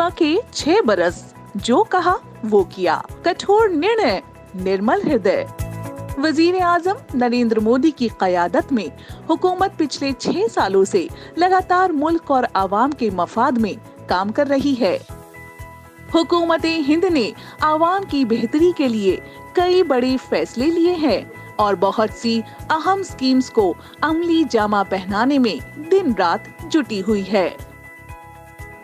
सेवा के 6 बरस, जो कहा वो किया, कठोर निर्णय, निर्मल हृदय। वजीर आजम नरेंद्र मोदी की क़यादत में हुकूमत पिछले 6 सालों से लगातार मुल्क और आवाम के मफाद में काम कर रही है। हुकूमत हिंद ने आवाम की बेहतरी के लिए कई बड़े फैसले लिए हैं और बहुत सी अहम स्कीम्स को अमली जामा पहनाने में दिन रात जुटी हुई है।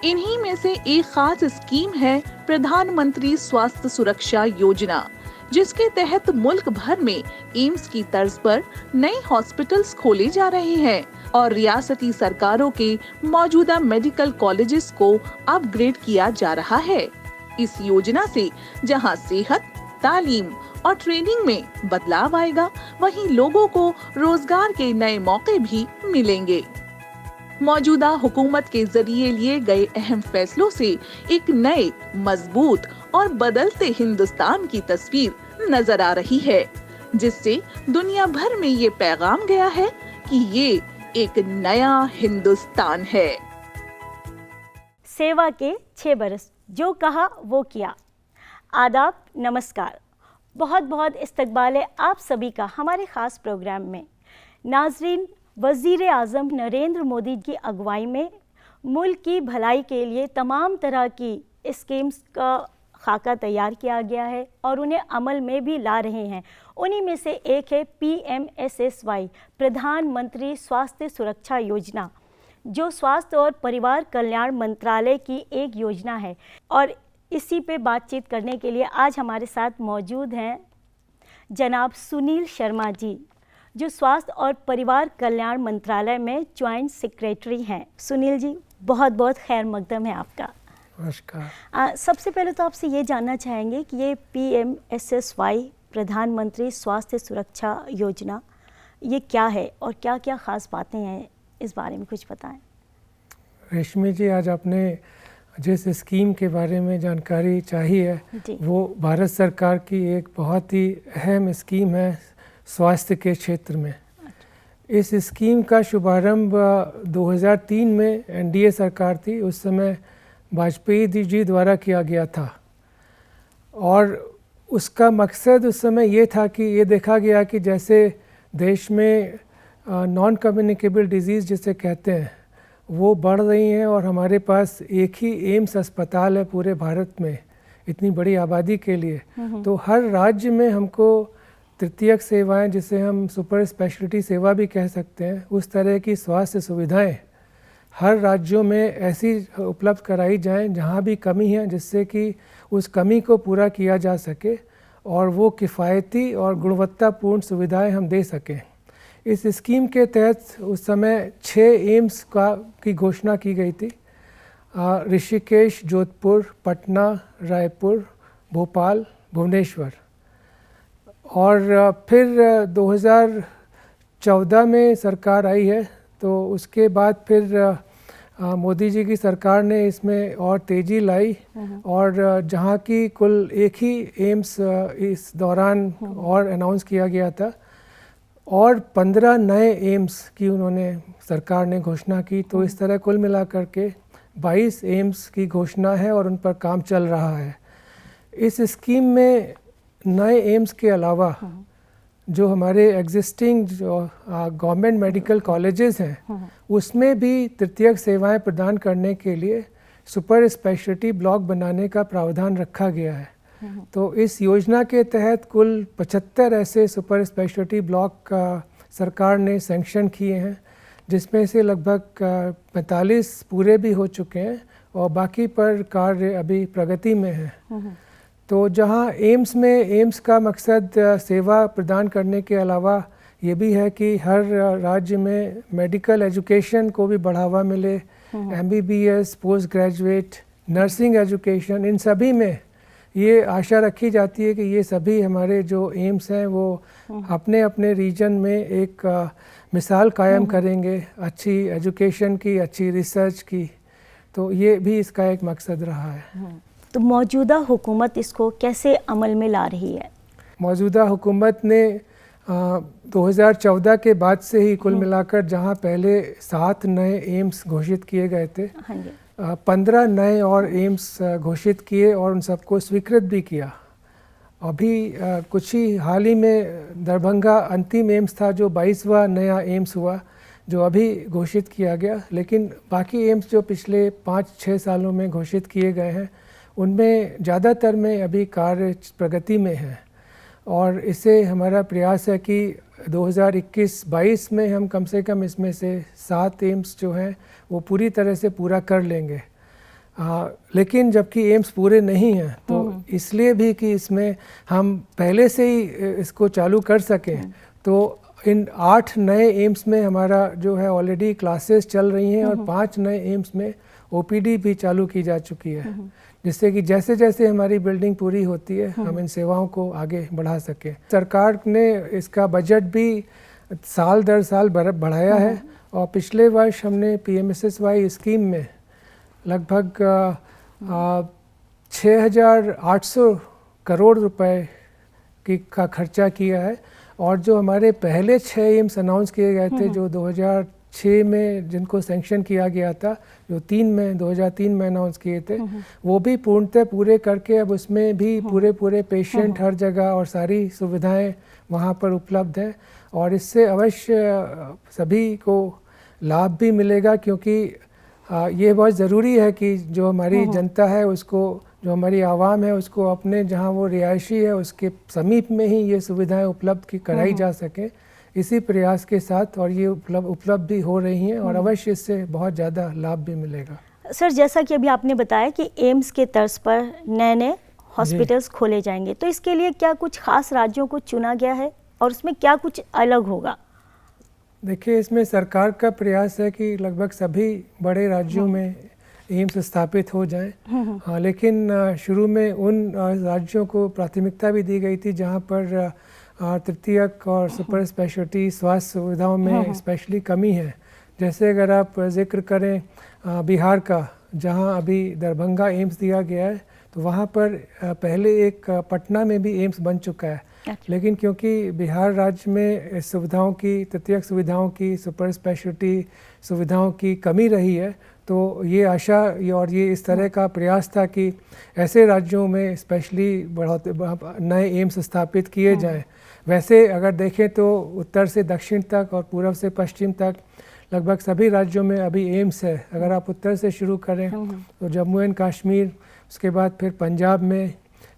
इन्हीं में से एक खास स्कीम है प्रधानमंत्री स्वास्थ्य सुरक्षा योजना, जिसके तहत मुल्क भर में एम्स की तर्ज पर नए हॉस्पिटल्स खोले जा रहे हैं और रियासती सरकारों के मौजूदा मेडिकल कॉलेजेस को अपग्रेड किया जा रहा है। इस योजना से जहां सेहत, तालीम और ट्रेनिंग में बदलाव आएगा, वहीं लोगों को रोजगार के नए मौके भी मिलेंगे। मौजूदा हुकूमत के जरिए लिए गए अहम फैसलों से एक नए, मजबूत और बदलते हिंदुस्तान की तस्वीर नजर आ रही है, जिससे दुनिया भर में ये पैगाम गया है कि ये एक नया हिंदुस्तान है। सेवा के 6 बरस, जो कहा वो किया। आदाब, नमस्कार, बहुत बहुत इस्तकबाल है आप सभी का हमारे ख़ास प्रोग्राम में। नाजरीन, वज़ीर आज़म नरेंद्र मोदी की अगुवाई में मुल्क की भलाई के लिए तमाम तरह की स्कीम्स का खाका तैयार किया गया है और उन्हें अमल में भी ला रहे हैं। उन्हीं में से एक है PMSSY, प्रधानमंत्री स्वास्थ्य सुरक्षा योजना, जो स्वास्थ्य और परिवार कल्याण मंत्रालय की एक योजना है। और इसी पे बातचीत करने के लिए आज हमारे साथ मौजूद हैं जनाब सुनील शर्मा जी, जो स्वास्थ्य और परिवार कल्याण मंत्रालय में ज्वाइंट सेक्रेटरी हैं। सुनील जी, बहुत बहुत खैर मकदम है आपका। नमस्कार। सबसे पहले तो आपसे ये जानना चाहेंगे कि ये PMSSY, प्रधानमंत्री स्वास्थ्य सुरक्षा योजना, ये क्या है और क्या क्या ख़ास बातें हैं, इस बारे में कुछ बताएं। रेशमी जी, आज आपने जिस स्कीम के बारे में जानकारी चाहिए वो भारत सरकार की एक बहुत ही अहम स्कीम है स्वास्थ्य के क्षेत्र में। इस स्कीम का शुभारंभ 2003 में NDA सरकार थी, उस समय वाजपेयी जी द्वारा किया गया था और उसका मकसद उस समय ये था कि ये देखा गया कि जैसे देश में नॉन कम्युनिकेबल डिजीज़ जिसे कहते हैं वो बढ़ रही हैं और हमारे पास एक ही एम्स अस्पताल है पूरे भारत में इतनी बड़ी आबादी के लिए, तो हर राज्य में हमको तृतीयक सेवाएं, जिसे हम सुपर स्पेशलिटी सेवा भी कह सकते हैं, उस तरह की स्वास्थ्य सुविधाएं हर राज्यों में ऐसी उपलब्ध कराई जाएं जहां भी कमी है, जिससे कि उस कमी को पूरा किया जा सके और वो किफ़ायती और गुणवत्तापूर्ण सुविधाएं हम दे सकें। इस स्कीम के तहत उस समय 6 एम्स की घोषणा की गई थी। ऋषिकेश, जोधपुर, पटना, रायपुर, भोपाल, भुवनेश्वर। और फिर 2014 में सरकार आई है, तो उसके बाद फिर मोदी जी की सरकार ने इसमें और तेज़ी लाई और जहां की कुल एक ही एम्स इस दौरान और अनाउंस किया गया था और 15 नए एम्स की उन्होंने सरकार ने घोषणा की। तो इस तरह कुल मिलाकर के 22 एम्स की घोषणा है और उन पर काम चल रहा है। इस स्कीम में नए एम्स के अलावा जो हमारे एग्जिस्टिंग जो गवर्नमेंट मेडिकल कॉलेजेस हैं, उसमें भी तृतीयक सेवाएं प्रदान करने के लिए सुपर स्पेशलिटी ब्लॉक बनाने का प्रावधान रखा गया है। तो इस योजना के तहत कुल 75 ऐसे सुपर स्पेशलिटी ब्लॉक सरकार ने सैंक्शन किए हैं, जिसमें से लगभग 45 पूरे भी हो चुके हैं और बाकी पर कार्य अभी प्रगति में है। तो जहां एम्स का मकसद सेवा प्रदान करने के अलावा ये भी है कि हर राज्य में मेडिकल एजुकेशन को भी बढ़ावा मिले, MBBS, post graduate, nursing education, इन सभी में ये आशा रखी जाती है कि ये सभी हमारे जो एम्स हैं वो अपने अपने रीजन में एक मिसाल कायम करेंगे अच्छी एजुकेशन की, अच्छी रिसर्च की। तो ये भी इसका एक मकसद रहा है। तो मौजूदा हुकूमत इसको कैसे अमल में ला रही है? मौजूदा हुकूमत ने 2014 के बाद से ही कुल मिलाकर जहां पहले 7 नए एम्स घोषित किए गए थे, 15 नए और एम्स घोषित किए और उन सबको स्वीकृत भी किया। अभी कुछ ही हाल ही में दरभंगा अंतिम एम्स था जो 22वां नया एम्स हुआ जो अभी घोषित किया गया, लेकिन बाकी एम्स जो पिछले 5-6 सालों में घोषित किए गए हैं उनमें ज़्यादातर में अभी कार्य प्रगति में है। और इससे हमारा प्रयास है कि 2021-22 में हम कम से कम इसमें से 7 एम्स जो हैं वो पूरी तरह से पूरा कर लेंगे। लेकिन जबकि एम्स पूरे नहीं हैं तो इसलिए भी कि इसमें हम पहले से ही इसको चालू कर सकें, तो इन 8 नए एम्स में हमारा जो है ऑलरेडी क्लासेस चल रही हैं और 5 नए एम्स में ओपीडी भी चालू की जा चुकी है, जिससे कि जैसे जैसे हमारी बिल्डिंग पूरी होती है हम इन सेवाओं को आगे बढ़ा सकें। सरकार ने इसका बजट भी साल दर साल बढ़ाया है और पिछले वर्ष हमने PMSSY स्कीम में लगभग 6,800 करोड़ रुपए का खर्चा किया है। और जो हमारे पहले 6 एम्स अनाउंस किए गए थे जो 2006 में जिनको सैंक्शन किया गया था, जो 2003 में अनाउंस किए थे, वो भी पूर्णतः पूरे करके अब उसमें भी पूरे पेशेंट हर जगह और सारी सुविधाएं वहाँ पर उपलब्ध हैं। और इससे अवश्य सभी को लाभ भी मिलेगा, क्योंकि ये बहुत ज़रूरी है कि जो हमारी जनता है उसको, जो हमारी आवाम है उसको अपने जहाँ वो रिहायशी है उसके समीप में ही ये सुविधाएं उपलब्ध कराई जा सकें, इसी प्रयास के साथ। और ये उपलब्ध भी हो रही हैं और अवश्य इससे बहुत ज़्यादा लाभ भी मिलेगा। सर, जैसा कि अभी आपने बताया कि एम्स के तर्ज पर नए हॉस्पिटल्स खोले जाएंगे, तो इसके लिए क्या कुछ खास राज्यों को चुना गया है और उसमें क्या कुछ अलग होगा? देखिए, इसमें सरकार का प्रयास है कि लगभग सभी बड़े राज्यों में एम्स स्थापित हो जाएं। हाँ, लेकिन शुरू में उन राज्यों को प्राथमिकता भी दी गई थी जहां पर तृतीयक और सुपर स्पेशलिटी स्वास्थ्य सुविधाओं में स्पेशली कमी है। जैसे अगर आप जिक्र करें बिहार का, जहां अभी दरभंगा एम्स दिया गया है, तो वहां पर पहले एक पटना में भी एम्स बन चुका है। लेकिन क्योंकि बिहार राज्य में सुविधाओं की, तृतीयक सुविधाओं की, सुपर स्पेशलिटी सुविधाओं की कमी रही है, तो ये आशा और ये इस तरह का प्रयास था कि ऐसे राज्यों में स्पेशली नए एम्स स्थापित किए जाएं। वैसे अगर देखें तो उत्तर से दक्षिण तक और पूर्व से पश्चिम तक लगभग सभी राज्यों में अभी एम्स है। अगर आप उत्तर से शुरू करें तो जम्मू एंड कश्मीर, उसके बाद फिर पंजाब में,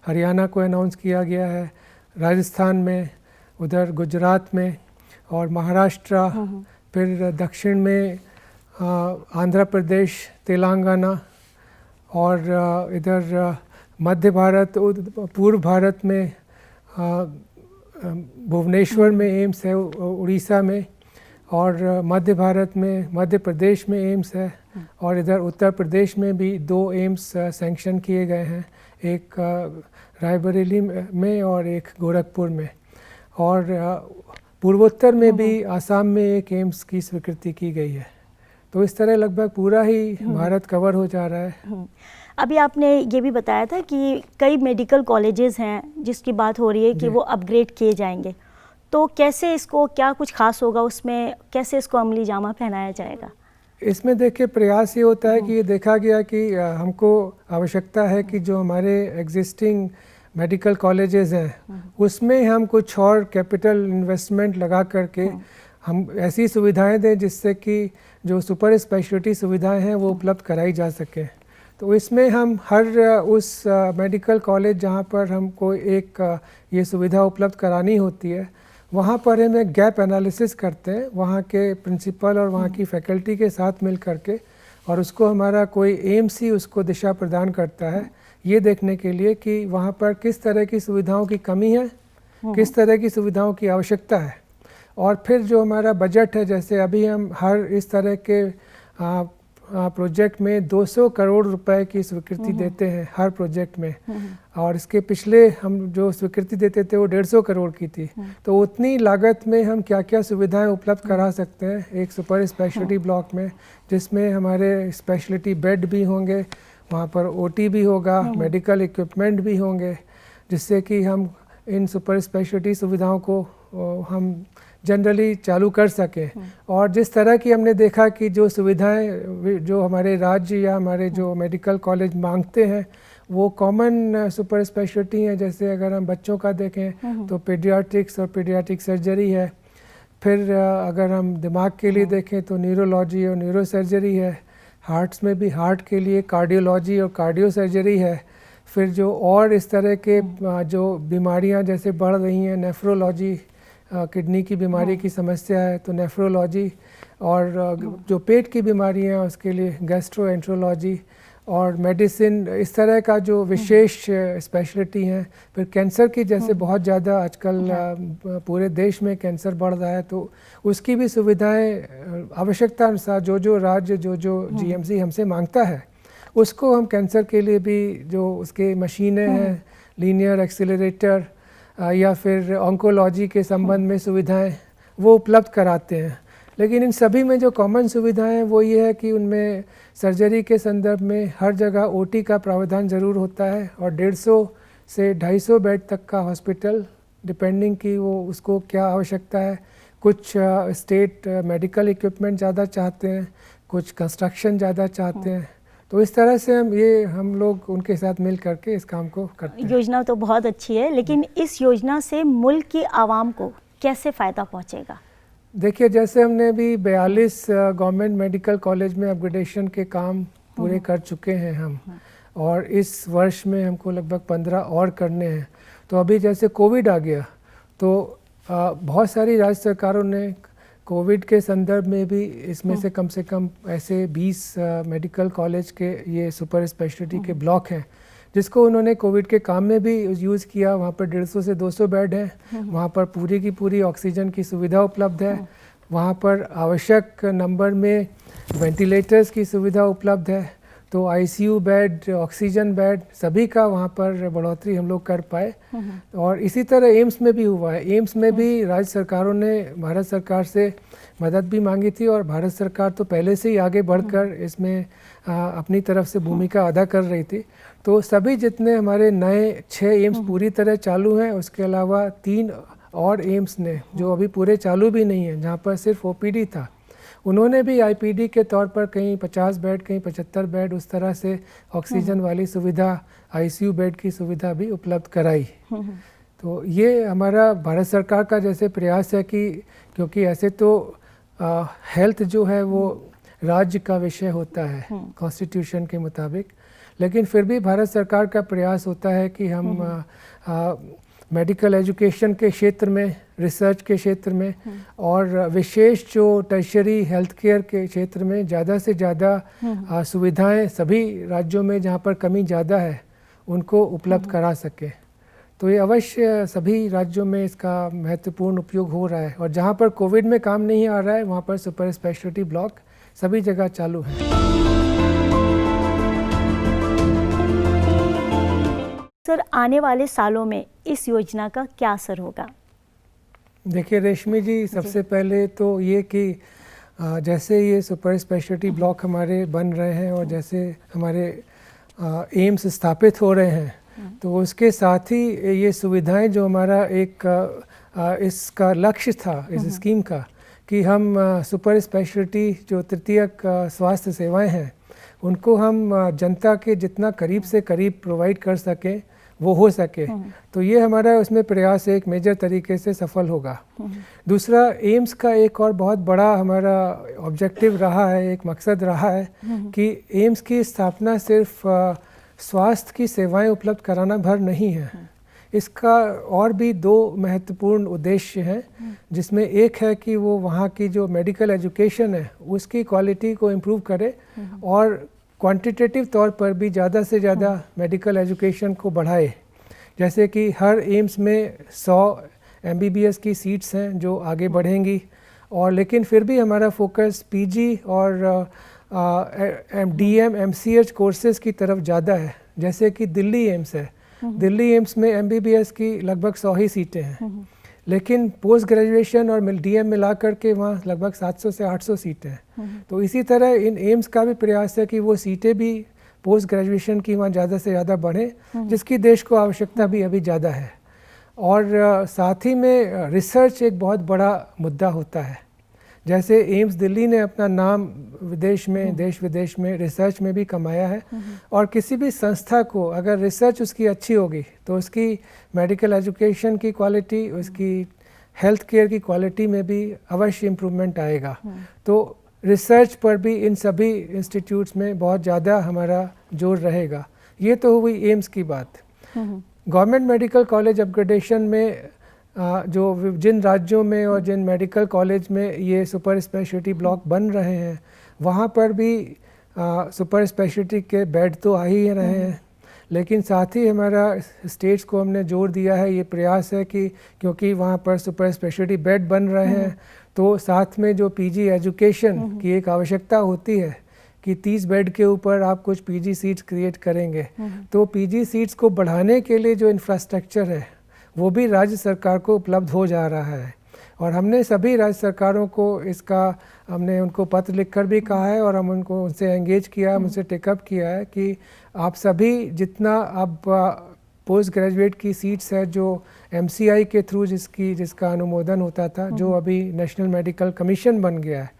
हरियाणा को अनाउंस किया गया है, राजस्थान में, उधर गुजरात में और महाराष्ट्र, फिर दक्षिण में आंध्र प्रदेश, तेलंगाना और इधर मध्य भारत, पूर्व भारत में भुवनेश्वर में एम्स है, उड़ीसा में, और मध्य भारत में मध्य प्रदेश में एम्स है, और इधर उत्तर प्रदेश में भी 2 एम्स सैंक्शन किए गए हैं, एक रायबरेली में और एक गोरखपुर में। और पूर्वोत्तर में भी आसाम में एक एम्स की स्वीकृति की गई है। तो इस तरह लगभग पूरा ही भारत कवर हो जा रहा है। अभी आपने ये भी बताया था कि कई मेडिकल कॉलेजेस हैं जिसकी बात हो रही है कि वो अपग्रेड किए जाएंगे, तो कैसे इसको, क्या कुछ खास होगा उसमें, कैसे इसको अमली जामा पहनाया जाएगा? इसमें देखिए, प्रयास ये होता है कि ये देखा गया कि हमको आवश्यकता है कि जो हमारे एग्जिस्टिंग मेडिकल कॉलेजेस हैं उसमें हम कुछ और कैपिटल इन्वेस्टमेंट लगा करके हम ऐसी सुविधाएं दें जिससे कि जो सुपर स्पेशलिटी सुविधाएं हैं वो उपलब्ध कराई जा सके। तो इसमें हम हर उस मेडिकल कॉलेज जहां पर हमको एक ये सुविधा उपलब्ध करानी होती है, वहाँ पर हम एक गैप एनालिसिस करते हैं वहाँ के प्रिंसिपल और वहाँ की फैकल्टी के साथ मिल करके, और उसको हमारा कोई एम्स ही उसको दिशा प्रदान करता है ये देखने के लिए कि वहाँ पर किस तरह की सुविधाओं की कमी है, किस तरह की सुविधाओं की आवश्यकता है। और फिर जो हमारा बजट है, जैसे अभी हम हर इस तरह के प्रोजेक्ट में 200 करोड़ रुपए की स्वीकृति देते हैं हर प्रोजेक्ट में, और इसके पिछले हम जो स्वीकृति देते थे वो 150 करोड़ की थी। तो उतनी लागत में हम क्या क्या सुविधाएं उपलब्ध करा सकते हैं एक सुपर स्पेशलिटी ब्लॉक में, जिसमें हमारे स्पेशलिटी बेड भी होंगे, वहाँ पर ओटी भी होगा, मेडिकल इक्विपमेंट भी होंगे, जिससे कि हम इन सुपर स्पेशलिटी सुविधाओं को हम जनरली चालू कर सकें। और जिस तरह की हमने देखा कि जो सुविधाएं जो हमारे राज्य या हमारे जो मेडिकल कॉलेज मांगते हैं वो कॉमन सुपर स्पेशलिटी हैं। जैसे अगर हम बच्चों का देखें तो पीडियाट्रिक्स और पीडियाट्रिक सर्जरी है। फिर अगर हम दिमाग के लिए देखें तो न्यूरोलॉजी और न्यूरो सर्जरी है। हार्ट्स में भी हार्ट के लिए कार्डियोलॉजी और कार्डियो सर्जरी है। फिर जो और इस तरह के जो बीमारियां जैसे बढ़ रही हैं, नेफ्रोलॉजी, किडनी की बीमारी की समस्या है तो नेफ्रोलॉजी, और जो पेट की बीमारियां हैं उसके लिए गैस्ट्रोएंट्रोलॉजी, और मेडिसिन, इस तरह का जो विशेष स्पेशलिटी हैं। फिर कैंसर की जैसे बहुत ज़्यादा आजकल पूरे देश में कैंसर बढ़ रहा है तो उसकी भी सुविधाएं आवश्यकता अनुसार जो राज्य जो जीएमसी हमसे मांगता है उसको हम कैंसर के लिए भी जो उसके मशीनें हैं, लीनियर एक्सीलरेटर या फिर ऑन्कोलॉजी के संबंध में सुविधाएं वो उपलब्ध कराते हैं। लेकिन इन सभी में जो कॉमन सुविधाएं हैं वो ये है कि उनमें सर्जरी के संदर्भ में हर जगह ओटी का प्रावधान ज़रूर होता है और 150 से 250 बेड तक का हॉस्पिटल, डिपेंडिंग कि वो उसको क्या आवश्यकता है। कुछ स्टेट मेडिकल इक्विपमेंट ज़्यादा चाहते हैं, कुछ कंस्ट्रक्शन ज़्यादा चाहते हैं। तो इस तरह से हम लोग उनके साथ मिल करके इस काम को करते हैं। योजना तो बहुत अच्छी है, लेकिन इस योजना से मुल्क की आवाम को कैसे फ़ायदा पहुंचेगा? देखिए, जैसे हमने अभी 42 गवर्नमेंट मेडिकल कॉलेज में अपग्रेडेशन के काम पूरे कर चुके हैं हम, और इस वर्ष में हमको लगभग 15 और करने हैं। तो अभी जैसे कोविड आ गया तो बहुत सारी राज्य सरकारों ने कोविड के संदर्भ में भी इसमें से कम ऐसे 20 मेडिकल कॉलेज के ये सुपर स्पेशलिटी के ब्लॉक हैं जिसको उन्होंने कोविड के काम में भी यूज़ किया। वहाँ पर 150 से 200 बेड हैं, वहाँ पर पूरी की पूरी ऑक्सीजन की सुविधा उपलब्ध है, वहाँ पर आवश्यक नंबर में वेंटिलेटर्स की सुविधा उपलब्ध है। तो आईसीयू बेड, ऑक्सीजन बेड सभी का वहाँ पर बढ़ोतरी हम लोग कर पाए। और इसी तरह एम्स में भी हुआ है। एम्स में भी राज्य सरकारों ने भारत सरकार से मदद भी मांगी थी और भारत सरकार तो पहले से ही आगे बढ़कर इसमें अपनी तरफ से भूमिका अदा कर रही थी। तो सभी जितने हमारे नए 6 एम्स पूरी तरह चालू हैं, उसके अलावा 3 और एम्स ने जो अभी पूरे चालू भी नहीं हैं, जहाँ पर सिर्फ ओपीडी था, उन्होंने भी आईपीडी के तौर पर कहीं 50 बेड, कहीं 75 बेड, उस तरह से ऑक्सीजन वाली सुविधा, आईसीयू बेड की सुविधा भी उपलब्ध कराई। तो ये हमारा भारत सरकार का जैसे प्रयास है कि क्योंकि ऐसे तो हेल्थ जो है वो राज्य का विषय होता है कॉन्स्टिट्यूशन के मुताबिक, लेकिन फिर भी भारत सरकार का प्रयास होता है कि हम मेडिकल एजुकेशन के क्षेत्र में, रिसर्च के क्षेत्र में और विशेष जो टर्शरी हेल्थ केयर के क्षेत्र में ज़्यादा से ज़्यादा सुविधाएं सभी राज्यों में जहां पर कमी ज़्यादा है उनको उपलब्ध करा सके। तो ये अवश्य सभी राज्यों में इसका महत्वपूर्ण उपयोग हो रहा है, और जहां पर कोविड में काम नहीं आ रहा है वहां पर सुपर स्पेशलिटी ब्लॉक सभी जगह चालू है। सर, आने वाले सालों में इस योजना का क्या असर होगा? देखिए रेशमी जी, सबसे पहले तो ये कि जैसे ये सुपर स्पेशलिटी ब्लॉक हमारे बन रहे हैं और जैसे हमारे एम्स स्थापित हो रहे हैं, तो उसके साथ ही ये सुविधाएं जो हमारा एक इसका लक्ष्य था इस स्कीम का कि हम सुपर स्पेशलिटी जो तृतीयक स्वास्थ्य सेवाएं हैं उनको हम जनता के जितना करीब से करीब प्रोवाइड कर सकें वो हो सके। तो ये हमारा उसमें प्रयास एक मेजर तरीके से सफल होगा। दूसरा, एम्स का एक और बहुत बड़ा हमारा ऑब्जेक्टिव रहा है, एक मकसद रहा है कि एम्स की स्थापना सिर्फ स्वास्थ्य की सेवाएं उपलब्ध कराना भर नहीं है। इसका और भी 2 महत्वपूर्ण उद्देश्य हैं, जिसमें एक है कि वो वहाँ की जो मेडिकल एजुकेशन है उसकी क्वालिटी को इम्प्रूव करे और क्वांटिटेटिव तौर पर भी ज़्यादा से ज़्यादा मेडिकल एजुकेशन को बढ़ाए। जैसे कि हर एम्स में 100 MBBS की सीट्स हैं जो आगे बढ़ेंगी, और लेकिन फिर भी हमारा फोकस पीजी और DM MCH कोर्सेज़ की तरफ ज़्यादा है। जैसे कि दिल्ली एम्स है, दिल्ली एम्स में MBBS की लगभग 100 ही सीटें हैं, लेकिन पोस्ट ग्रेजुएशन और DM मिला करके वहाँ लगभग 700 से 800 सीटें हैं। तो इसी तरह इन एम्स का भी प्रयास है कि वो सीटें भी पोस्ट ग्रेजुएशन की वहाँ ज़्यादा से ज़्यादा बढ़ें, जिसकी देश को आवश्यकता भी अभी ज़्यादा है। और साथ ही में रिसर्च एक बहुत बड़ा मुद्दा होता है। जैसे एम्स दिल्ली ने अपना नाम विदेश में, देश विदेश में रिसर्च में भी कमाया है, और किसी भी संस्था को अगर रिसर्च उसकी अच्छी होगी तो उसकी मेडिकल एजुकेशन की क्वालिटी, उसकी हेल्थ केयर की क्वालिटी में भी अवश्य इम्प्रूवमेंट आएगा। तो रिसर्च पर भी इन सभी इंस्टीट्यूट्स में बहुत ज़्यादा हमारा जोर रहेगा। ये तो हुई एम्स की बात। गवर्नमेंट मेडिकल कॉलेज अपग्रेडेशन में जो जिन राज्यों में और जिन मेडिकल कॉलेज में ये सुपर स्पेशलिटी ब्लॉक बन रहे हैं, वहाँ पर भी सुपर स्पेशलिटी के बेड तो आ ही रहे हैं, लेकिन साथ ही हमारा स्टेट्स को हमने जोर दिया है, ये प्रयास है कि क्योंकि वहाँ पर सुपर स्पेशलिटी बेड बन रहे हैं, तो साथ में जो पीजी एजुकेशन की एक आवश्यकता होती है कि 30 बेड के ऊपर आप कुछ पीजी सीट्स क्रिएट करेंगे, तो पीजी सीट्स को बढ़ाने के लिए जो इंफ्रास्ट्रक्चर है वो भी राज्य सरकार को उपलब्ध हो जा रहा है। और हमने सभी राज्य सरकारों को हमने उनको पत्र लिखकर भी कहा है, और हम उनसे एंगेज किया, उनसे टेकअप किया है कि आप सभी जितना अब पोस्ट ग्रेजुएट की सीट्स है जो MCI के थ्रू जिसका अनुमोदन होता था, जो अभी नेशनल मेडिकल कमीशन बन गया है,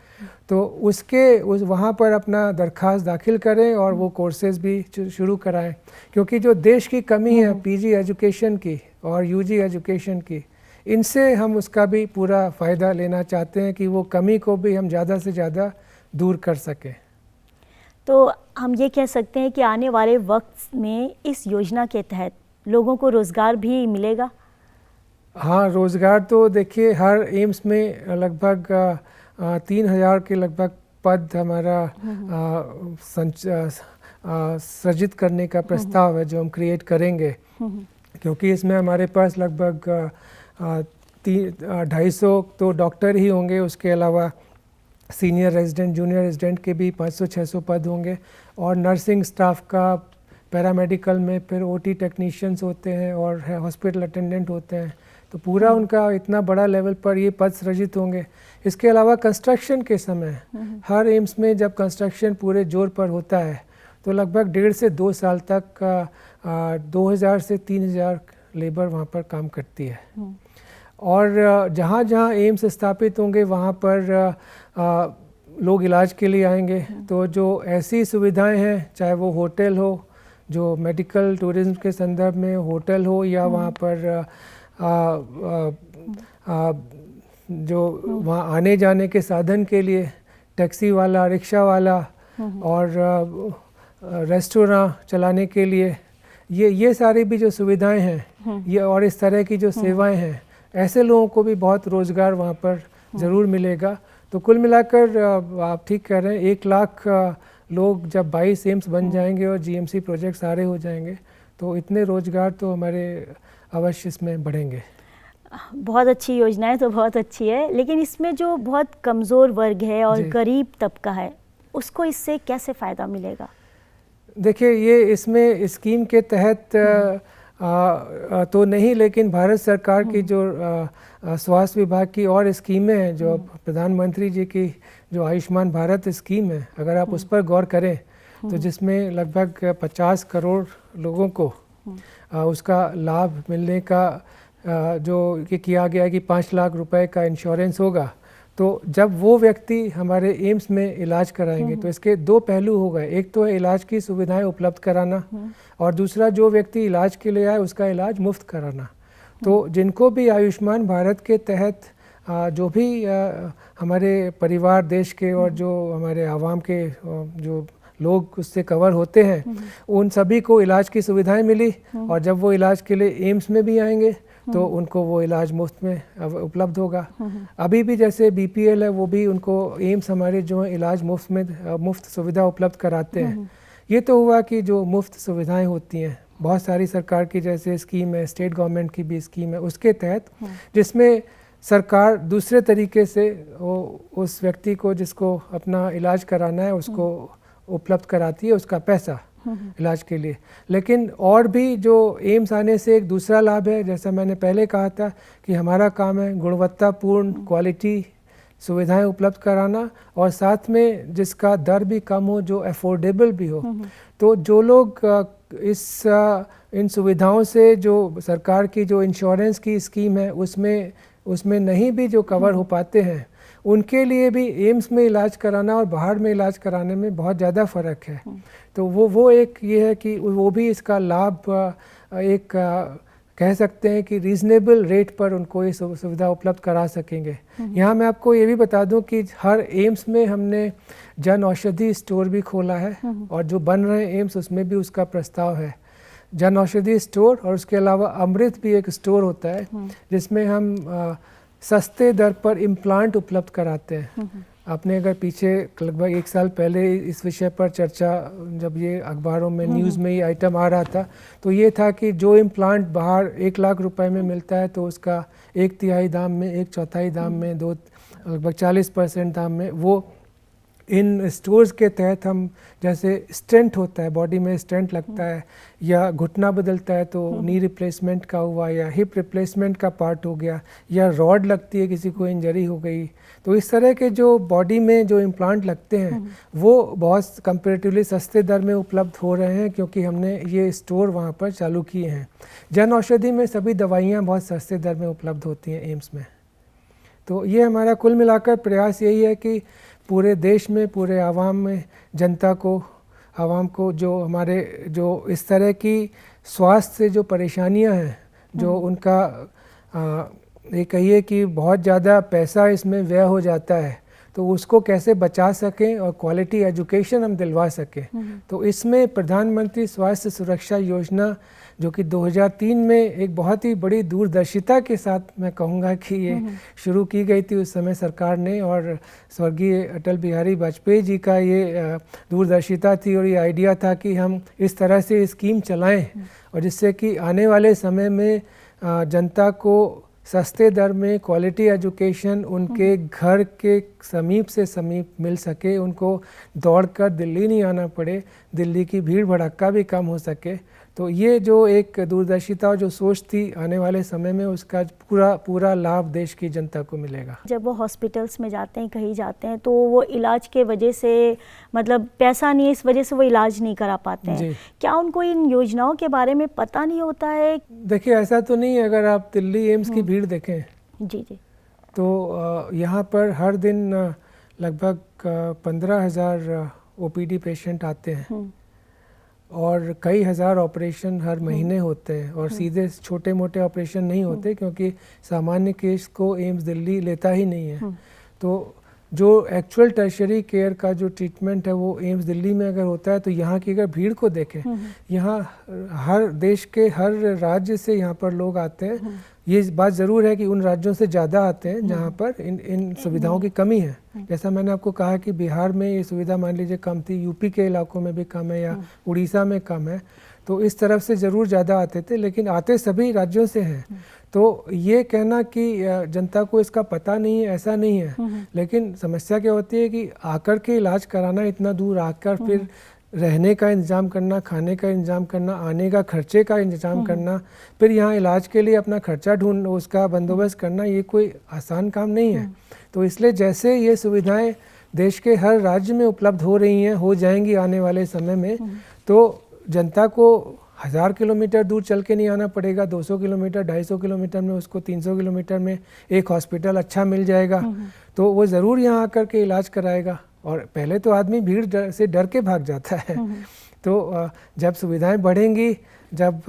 तो वहाँ पर अपना दरख्वास्त दाखिल करें और वो कोर्सेज भी शुरू कराएं, क्योंकि जो देश की कमी है पीजी एजुकेशन की और यूजी एजुकेशन की, इनसे हम उसका भी पूरा फ़ायदा लेना चाहते हैं कि वो कमी को भी हम ज़्यादा से ज़्यादा दूर कर सकें। तो हम ये कह सकते हैं कि आने वाले वक्त में इस योजना के तहत लोगों को रोज़गार भी मिलेगा? हाँ, रोज़गार तो देखिए हर एम्स में लगभग 3000 के लगभग पद हमारा सृजित करने का प्रस्ताव है जो हम क्रिएट करेंगे, क्योंकि इसमें हमारे पास लगभग 250 तो डॉक्टर ही होंगे, उसके अलावा सीनियर रेजिडेंट, जूनियर रेजिडेंट के भी 500-600 पद होंगे, और नर्सिंग स्टाफ का, पैरामेडिकल में फिर OT टेक्नीशियंस होते हैं और हॉस्पिटल अटेंडेंट होते हैं, तो पूरा उनका इतना बड़ा लेवल पर ये पद सृजित होंगे। इसके अलावा कंस्ट्रक्शन के समय हर एम्स में जब कंस्ट्रक्शन पूरे जोर पर होता है तो लगभग 1.5 से 2 साल तक 2000 से 3000 लेबर वहाँ पर काम करती है। और जहाँ जहाँ एम्स स्थापित होंगे वहाँ पर लोग इलाज के लिए आएंगे, तो जो ऐसी सुविधाएं हैं, चाहे वो होटल हो, जो मेडिकल टूरिज्म के संदर्भ में होटल हो, या वहाँ पर जो वहाँ आने जाने के साधन के लिए टैक्सी वाला, रिक्शा वाला और रेस्टोरेंट चलाने के लिए, ये सारी भी जो सुविधाएं हैं, ये और इस तरह की जो सेवाएं हैं, ऐसे लोगों को भी बहुत रोज़गार वहाँ पर ज़रूर मिलेगा। तो कुल मिलाकर आप ठीक कह रहे हैं, 1 लाख लोग जब 22 एम्स बन जाएंगे और GMC प्रोजेक्ट सारे हो जाएंगे, तो इतने रोज़गार तो हमारे अवश्य इसमें बढ़ेंगे। बहुत अच्छी योजनाएं तो बहुत अच्छी है, लेकिन इसमें जो बहुत कमज़ोर वर्ग है और गरीब तबका है, उसको इससे कैसे फ़ायदा मिलेगा? देखिए, ये इसमें स्कीम के तहत तो नहीं, लेकिन भारत सरकार की जो स्वास्थ्य विभाग की और स्कीमें हैं, जो प्रधानमंत्री जी की जो आयुष्मान भारत स्कीम है, अगर आप उस पर गौर करें तो जिसमें लगभग 50 करोड़ लोगों को उसका लाभ मिलने का जो ये किया गया कि 5 लाख रुपए का इंश्योरेंस होगा, तो जब वो व्यक्ति हमारे एम्स में इलाज कराएंगे तो इसके 2 पहलू हो गए। एक तो है इलाज की सुविधाएं उपलब्ध कराना, और दूसरा जो व्यक्ति इलाज के लिए आए उसका इलाज मुफ्त कराना। तो जिनको भी आयुष्मान भारत के तहत जो भी हमारे परिवार देश के और जो हमारे आवाम के जो लोग उससे कवर होते हैं, उन सभी को इलाज की सुविधाएं मिली, और जब वो इलाज के लिए एम्स में भी आएंगे तो उनको वो इलाज मुफ्त में उपलब्ध होगा। अभी भी जैसे BPL है, वो भी उनको एम्स हमारे जो है इलाज मुफ्त सुविधा उपलब्ध कराते हैं। ये तो हुआ कि जो मुफ्त सुविधाएं होती हैं, बहुत सारी सरकार की जैसे स्कीम है, स्टेट गवर्नमेंट की भी स्कीम है, उसके तहत जिसमें सरकार दूसरे तरीके से उस व्यक्ति को जिसको अपना इलाज कराना है उसको उपलब्ध कराती है उसका पैसा इलाज के लिए। लेकिन और भी जो एम्स आने से एक दूसरा लाभ है, जैसा मैंने पहले कहा था कि हमारा काम है गुणवत्तापूर्ण क्वालिटी सुविधाएं उपलब्ध कराना और साथ में जिसका दर भी कम हो, जो अफोर्डेबल भी हो। तो जो लोग इन सुविधाओं से, जो सरकार की जो इंश्योरेंस की स्कीम है उसमें नहीं भी जो कवर हो पाते हैं, उनके लिए भी एम्स में इलाज कराना और बाहर में इलाज कराने में बहुत ज़्यादा फ़र्क है। तो वो एक ये है कि वो भी इसका लाभ एक कह सकते हैं कि रीज़नेबल रेट पर उनको ये सुविधा उपलब्ध करा सकेंगे। यहाँ मैं आपको ये भी बता दूं कि हर एम्स में हमने जन औषधि स्टोर भी खोला है और जो बन रहे एम्स उसमें भी उसका प्रस्ताव है। जन औषधि स्टोर और उसके अलावा अमृत भी एक स्टोर होता है जिसमें हम सस्ते दर पर इम्प्लांट उपलब्ध कराते हैं। आपने अगर पीछे लगभग 1 साल पहले इस विषय पर चर्चा, जब ये अखबारों में न्यूज़ में ये आइटम आ रहा था, तो ये था कि जो इम्प्लांट बाहर 1 लाख रुपए में मिलता है तो उसका 1/3 दाम में, 1/4 दाम में, लगभग 40% दाम में वो इन स्टोर्स के तहत हम, जैसे स्टेंट होता है, बॉडी में स्टेंट लगता है या घुटना बदलता है तो नी रिप्लेसमेंट का हुआ, या हिप रिप्लेसमेंट का पार्ट हो गया, या रॉड लगती है, किसी को इंजरी हो गई, तो इस तरह के जो बॉडी में जो इम्प्लांट लगते हैं वो बहुत कंपैरेटिवली सस्ते दर में उपलब्ध हो रहे हैं क्योंकि हमने ये स्टोर वहाँ पर चालू किए हैं। जन औषधि में सभी दवाइयाँ बहुत सस्ते दर में उपलब्ध होती हैं एम्स में। तो ये हमारा कुल मिलाकर प्रयास यही है कि पूरे देश में, पूरे आवाम में, जनता को, आवाम को जो हमारे जो इस तरह की स्वास्थ्य से जो परेशानियां हैं, जो उनका ये कहिए कि बहुत ज़्यादा पैसा इसमें व्यय हो जाता है, तो उसको कैसे बचा सकें और क्वालिटी एजुकेशन हम दिलवा सकें। तो इसमें प्रधानमंत्री स्वास्थ्य सुरक्षा योजना, जो कि 2003 में एक बहुत ही बड़ी दूरदर्शिता के साथ मैं कहूँगा कि ये शुरू की गई थी उस समय सरकार ने, और स्वर्गीय अटल बिहारी वाजपेयी जी का ये दूरदर्शिता थी और ये आइडिया था कि हम इस तरह से स्कीम चलाएं और जिससे कि आने वाले समय में जनता को सस्ते दर में क्वालिटी एजुकेशन उनके घर के समीप से समीप मिल सके, उनको दौड़कर दिल्ली नहीं आना पड़े, दिल्ली की भीड़ भड़क्का भी कम हो सके। तो ये जो एक दूरदर्शिता और जो सोच थी, आने वाले समय में उसका पूरा लाभ देश की जनता को मिलेगा। जब वो हॉस्पिटल्स में जाते हैं, कहीं जाते हैं, तो वो इलाज के वजह से, मतलब पैसा नहीं है इस वजह से वो इलाज नहीं करा पाते हैं। क्या उनको इन योजनाओं के बारे में पता नहीं होता है? देखिए, ऐसा तो नहीं है। अगर आप दिल्ली एम्स की भीड़ देखें जी तो यहाँ पर हर दिन लगभग 15,000 OPD पेशेंट आते हैं और कई हज़ार ऑपरेशन हर महीने होते हैं और सीधे छोटे मोटे ऑपरेशन नहीं होते क्योंकि सामान्य केस को एम्स दिल्ली लेता ही नहीं है। तो जो एक्चुअल टर्शरी केयर का जो ट्रीटमेंट है वो एम्स दिल्ली में अगर होता है तो यहाँ की अगर भीड़ को देखें, यहाँ हर देश के हर राज्य से यहाँ पर लोग आते हैं। ये बात ज़रूर है कि उन राज्यों से ज़्यादा आते हैं जहाँ पर इन सुविधाओं की कमी है। जैसा मैंने आपको कहा कि बिहार में ये सुविधा मान लीजिए कम थी, यूपी के इलाकों में भी कम है या उड़ीसा में कम है, तो इस तरफ से ज़रूर ज़्यादा आते थे, लेकिन आते सभी राज्यों से हैं। तो ये कहना कि जनता को इसका पता नहीं है, ऐसा नहीं है। लेकिन समस्या क्या होती है कि आकर के इलाज कराना, इतना दूर आकर फिर रहने का इंतज़ाम करना, खाने का इंतज़ाम करना, आने का खर्चे का इंतज़ाम करना, फिर यहाँ इलाज के लिए अपना खर्चा ढूंढ उसका बंदोबस्त करना, ये कोई आसान काम नहीं है। तो इसलिए जैसे ये सुविधाएं देश के हर राज्य में उपलब्ध हो रही हैं, हो जाएंगी आने वाले समय में, तो जनता को 1000 किलोमीटर दूर चल के नहीं आना पड़ेगा। 200 किलोमीटर, 250 किलोमीटर में उसको 300 किलोमीटर में एक हॉस्पिटल अच्छा मिल जाएगा, तो वो ज़रूर यहाँ आकर के इलाज कराएगा। और पहले तो आदमी भीड़ से डर के भाग जाता है। तो जब सुविधाएं बढ़ेंगी, जब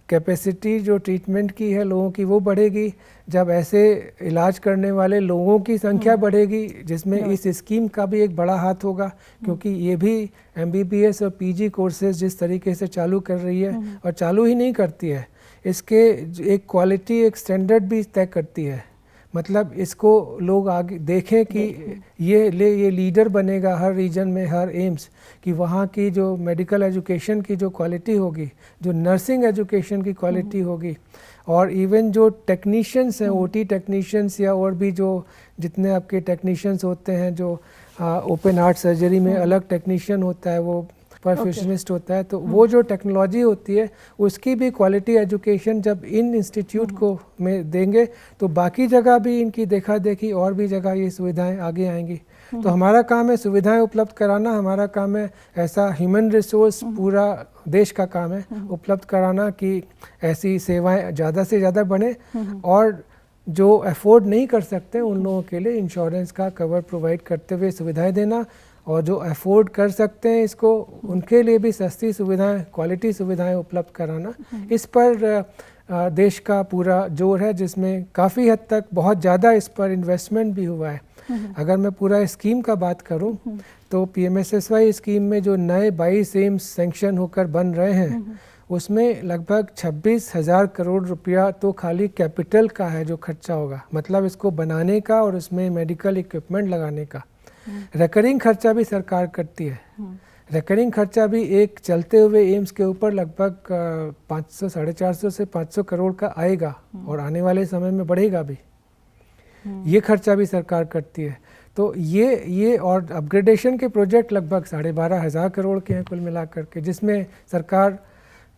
कैपेसिटी जो ट्रीटमेंट की है लोगों की वो बढ़ेगी, जब ऐसे इलाज करने वाले लोगों की संख्या बढ़ेगी, जिसमें इस स्कीम का भी एक बड़ा हाथ होगा, क्योंकि ये भी MBBS और PG कोर्सेज जिस तरीके से चालू कर रही है, और चालू ही नहीं करती है, इसके एक क्वालिटी, एक स्टैंडर्ड भी तय करती है। मतलब इसको लोग आगे देखें कि ये लीडर बनेगा हर रीजन में, हर एम्स, कि वहाँ की जो मेडिकल एजुकेशन की जो क्वालिटी होगी, जो नर्सिंग एजुकेशन की क्वालिटी होगी, और इवन जो टेक्नीशियंस हैं, OT टेक्नीशियंस या और भी जो जितने आपके टेक्नीशियंस होते हैं, जो ओपन हार्ट सर्जरी में अलग टेक्नीशियन होता है, वो परफ्यूशनिस्ट होता है, तो वो जो टेक्नोलॉजी होती है उसकी भी क्वालिटी एजुकेशन जब इन इंस्टीट्यूट को में देंगे तो बाकी जगह भी इनकी देखा देखी और भी जगह ये सुविधाएं आगे आएंगी। तो हमारा काम है सुविधाएं उपलब्ध कराना, हमारा काम है ऐसा ह्यूमन रिसोर्स पूरा देश का काम है उपलब्ध कराना कि ऐसी सेवाएं ज़्यादा से ज़्यादा बने और जो अफोर्ड नहीं कर सकते उन लोगों के लिए इंश्योरेंस का कवर प्रोवाइड करते हुए सुविधाएं देना, और जो अफोर्ड कर सकते हैं इसको उनके लिए भी सस्ती सुविधाएं, क्वालिटी सुविधाएं उपलब्ध कराना। इस पर देश का पूरा जोर है, जिसमें काफ़ी हद तक बहुत ज़्यादा इस पर इन्वेस्टमेंट भी हुआ है। अगर मैं पूरा स्कीम का बात करूं तो PMSSY स्कीम में जो नए 22 एम्स सैंक्शन होकर बन रहे हैं उसमें लगभग 26,000 करोड़ रुपया तो खाली कैपिटल का है जो खर्चा होगा, मतलब इसको बनाने का और उसमें मेडिकल इक्विपमेंट लगाने का। रिकरिंग खर्चा भी सरकार करती है। रिकरिंग खर्चा भी एक चलते हुए एम्स के ऊपर लगभग 500, 450 से 500 करोड़ का आएगा और आने वाले समय में बढ़ेगा भी। ये खर्चा भी सरकार करती है। तो ये और अपग्रेडेशन के प्रोजेक्ट लगभग 12,500 करोड़ के हैं कुल मिलाकर के, जिसमें सरकार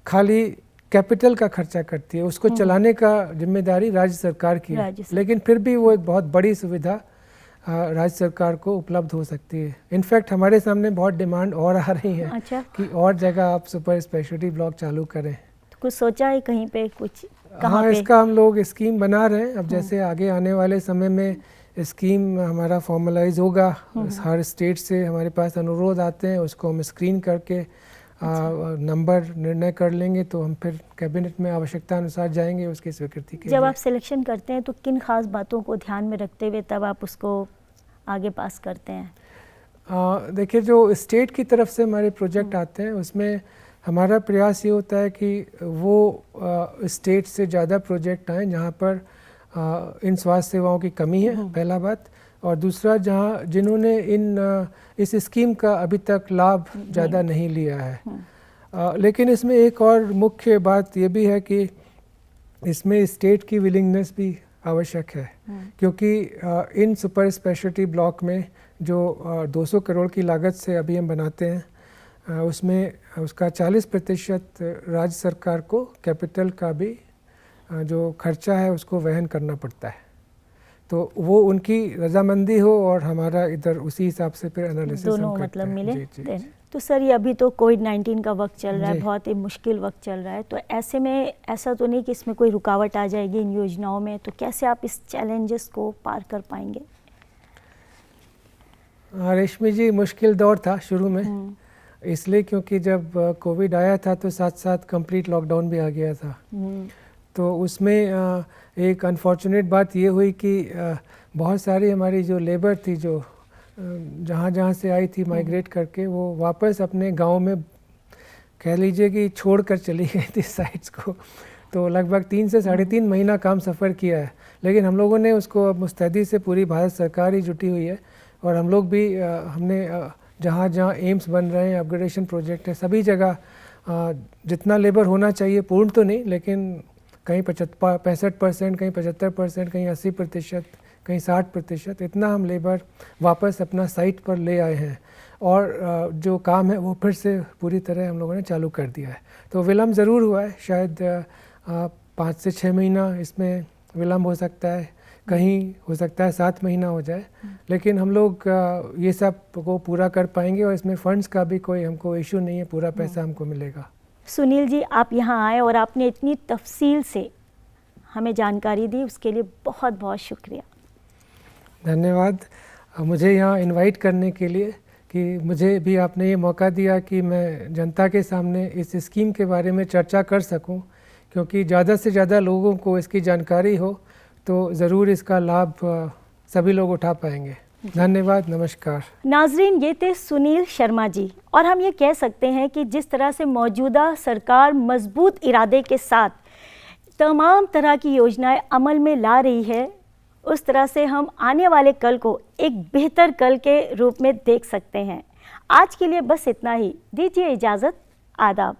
खाली कैपिटल का खर्चा करती है, उसको चलाने का जिम्मेदारी राज्य सरकार की है। लेकिन फिर भी वो एक बहुत बड़ी सुविधा राज्य सरकार को उपलब्ध हो सकती है। इनफैक्ट हमारे सामने बहुत डिमांड और आ रही है। अच्छा। कि और जगह आप सुपर स्पेशलिटी ब्लॉक चालू करें। तो कुछ सोचा है कहीं पे, कुछ हाँ पे? इसका हम लोग स्कीम बना रहे हैं। अब जैसे आगे आने वाले समय में स्कीम हमारा फॉर्मलाइज होगा, हर स्टेट से हमारे पास अनुरोध आते हैं, उसको हम स्क्रीन करके नंबर निर्णय कर लेंगे, तो हम फिर कैबिनेट में आवश्यकता अनुसार जाएंगे उसकी स्वीकृति के लिए। जब आप सिलेक्शन करते हैं तो किन खास बातों को ध्यान में रखते हुए तब आप उसको आगे पास करते हैं? देखिए, जो स्टेट की तरफ से हमारे प्रोजेक्ट आते हैं उसमें हमारा प्रयास ये होता है कि वो स्टेट से ज़्यादा प्रोजेक्ट आएँ जहाँ पर इन स्वास्थ्य सेवाओं की कमी है, पहला बात। और दूसरा, जहाँ जिन्होंने इस स्कीम का अभी तक लाभ ज़्यादा नहीं लिया है। लेकिन इसमें एक और मुख्य बात ये भी है कि इसमें स्टेट की विलिंगनेस भी आवश्यक है, क्योंकि इन सुपर स्पेशलिटी ब्लॉक में जो 200 करोड़ की लागत से अभी हम बनाते हैं उसमें उसका 40% राज्य सरकार को कैपिटल का भी जो खर्चा है उसको वहन करना पड़ता है। तो वो उनकी रजामंदी हो और हमारा इधर उसी हिसाब से फिर एनालिसिस दोनों मतलब मिले। जी। तो सर, ये अभी तो कोविड-19 का वक्त चल रहा है, बहुत ही मुश्किल वक्त चल रहा है, तो ऐसे में ऐसा तो नहीं कि इसमें कोई रुकावट आ जाएगी इन योजनाओं में, तो कैसे आप इस चैलेंजेस को पार कर पाएंगे? रेशमी जी, मुश्किल दौर था शुरू में, इसलिए क्योंकि जब कोविड आया था तो साथ साथ कंप्लीट लॉकडाउन भी आ गया था। तो उसमें एक अनफॉर्चुनेट बात ये हुई कि बहुत सारी हमारी जो लेबर थी जो जहाँ जहाँ से आई थी माइग्रेट करके, वो वापस अपने गांव में कह लीजिए कि छोड़ कर चली गई थी साइट्स को। तो लगभग 3 से 3.5 महीना काम सफ़र किया है, लेकिन हम लोगों ने उसको मुस्तैदी से, पूरी भारत सरकार ही जुटी हुई है और हम लोग भी हमने जहाँ जहाँ एम्स बन रहे हैं, अपग्रेडेशन प्रोजेक्ट है, सभी जगह जितना लेबर होना चाहिए, पूर्ण तो नहीं लेकिन कहीं 65%, कहीं 75%, कहीं 80%, कहीं 60%, इतना हम लेबर वापस अपना साइट पर ले आए हैं और जो काम है वो फिर से पूरी तरह हम लोगों ने चालू कर दिया है। तो विलम्ब ज़रूर हुआ है, शायद 5 से 6 महीना इसमें विलम्ब हो सकता है, कहीं हो सकता है 7 महीना हो जाए, लेकिन हम लोग ये सब को पूरा कर पाएंगे और इसमें फ़ंड्स का भी कोई हमको इशू नहीं है, पूरा पैसा हमको मिलेगा। सुनील जी, आप यहाँ आए और आपने इतनी तफसील से हमें जानकारी दी, उसके लिए बहुत बहुत शुक्रिया। धन्यवाद मुझे यहाँ इनवाइट करने के लिए, कि मुझे भी आपने ये मौका दिया कि मैं जनता के सामने इस स्कीम के बारे में चर्चा कर सकूं, क्योंकि ज़्यादा से ज़्यादा लोगों को इसकी जानकारी हो तो ज़रूर इसका लाभ सभी लोग उठा पाएंगे। धन्यवाद, नमस्कार। नाजरीन, ये थे सुनील शर्मा जी, और हम ये कह सकते हैं कि जिस तरह से मौजूदा सरकार मजबूत इरादे के साथ तमाम तरह की योजनाएं अमल में ला रही है, उस तरह से हम आने वाले कल को एक बेहतर कल के रूप में देख सकते हैं। आज के लिए बस इतना ही, दीजिए इजाज़त, आदाब।